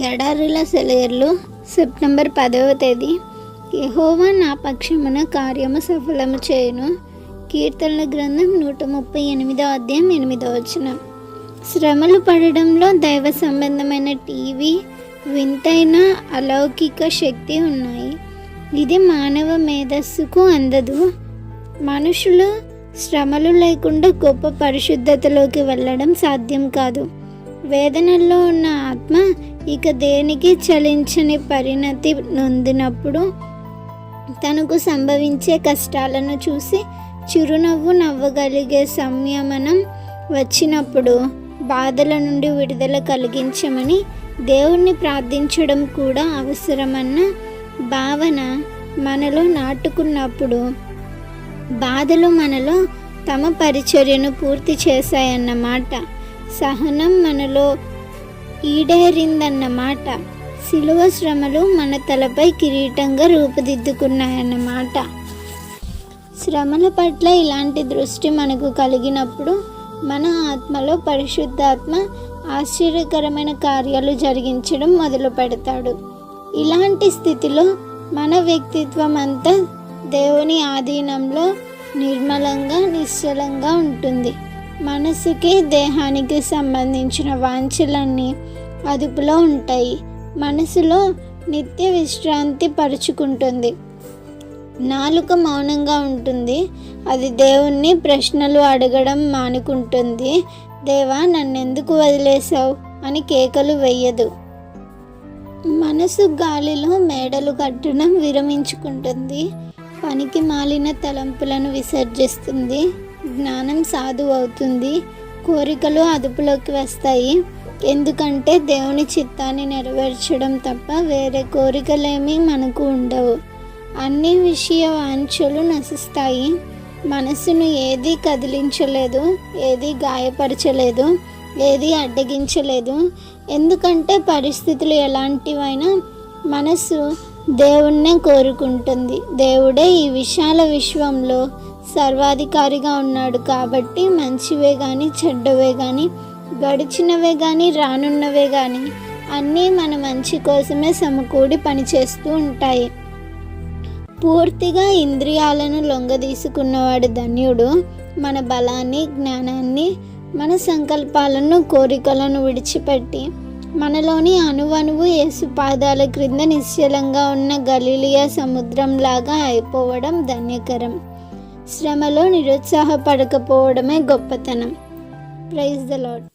ఎడారుల సెలయేర్లు September 10వ తేదీ. యెహోవా నా పక్షమున కార్యము సఫలము చేయును. కీర్తనల గ్రంథం 138వ అధ్యాయం 8వ వచనం. శ్రమలు పడడంలో దైవ సంబంధమైన టీవీ వింతైన అలౌకిక శక్తి ఉన్నాయి. ఇది మానవ మేధస్సుకు అందదు. మనుషులు శ్రమలు లేకుండా గొప్ప పరిశుద్ధతలోకి వెళ్ళడం సాధ్యం కాదు. వేదనల్లో ఉన్న ఆత్మ ఇక దేనికి చలించని పరిణతి నొందినప్పుడు, తనకు సంభవించే కష్టాలను చూసి చిరునవ్వు నవ్వగలిగే సంయమనం వచ్చినప్పుడు బాధల నుండి విడుదల కలిగించమని దేవుణ్ణి ప్రార్థించడం కూడా అవసరమన్న భావన మనలో నాటుకున్నప్పుడు బాధలు మనలో తమ పరిచర్యను పూర్తి చేశాయన్నమాట. సహనం మనలో ఈడేరిందన్నమాట. శిలువ శ్రమలు మన తలపై కిరీటంగా రూపుదిద్దుకున్నాయన్నమాట. శ్రమల పట్ల ఇలాంటి దృష్టి మనకు కలిగినప్పుడు మన ఆత్మలో పరిశుద్ధాత్మ ఆశ్చర్యకరమైన కార్యాలు జరిగించడం మొదలు పెడతాడు. ఇలాంటి స్థితిలో మన వ్యక్తిత్వం అంతా దేవుని ఆధీనంలో నిర్మలంగా నిశ్చలంగా ఉంటుంది. మనసుకి దేహానికి సంబంధించిన వాంఛలన్నీ అదుపులో ఉంటాయి. మనసులో నిత్య విశ్రాంతి పరుచుకుంటుంది. నాలుక మౌనంగా ఉంటుంది. అది దేవుణ్ణి ప్రశ్నలు అడగడం మానుకుంటుంది. దేవా, నన్నెందుకు వదిలేశావు అని కేకలు వేయదు. మనసు గాలిలో మేడలు కట్టడం విరమించుకుంటుంది. పనికి మాలిన తలంపులను విసర్జిస్తుంది. జ్ఞానం సాధువు అవుతుంది. కోరికలు అదుపులోకి వస్తాయి. ఎందుకంటే దేవుని చిత్తాన్ని నెరవేర్చడం తప్ప వేరే కోరికలేమీ మనకు ఉండవు. అన్ని విషయ వాంఛలు నశిస్తాయి. మనసును ఏది కదిలించలేదు, ఏది గాయపరచలేదు, ఏది అడ్డగించలేదు. ఎందుకంటే పరిస్థితులు ఎలాంటివైనా మనసు దేవుణ్ణే కోరుకుంటుంది. దేవుడే ఈ విశాల విశ్వంలో సర్వాధికారిగా ఉన్నాడు కాబట్టి మంచివే కానీ చెడ్డవే కానీ, గడిచినవే కానీ రానున్నవే కానీ అన్నీ మన మంచి కోసమే సమకూడి పనిచేస్తూ ఉంటాయి. పూర్తిగా ఇంద్రియాలను లొంగదీసుకున్నవాడు ధన్యుడు. మన బలాన్ని, జ్ఞానాన్ని, మన సంకల్పాలను, కోరికలను విడిచిపెట్టి మనలోని అణువణువు యేసు పాదాల క్రింద నిశ్చలంగా ఉన్న గలిలియా సముద్రంలాగా అయిపోవడం ధన్యకరం. శ్రమలో నిరుత్సాహపడకపోవడమే గొప్పతనం. Praise the lord.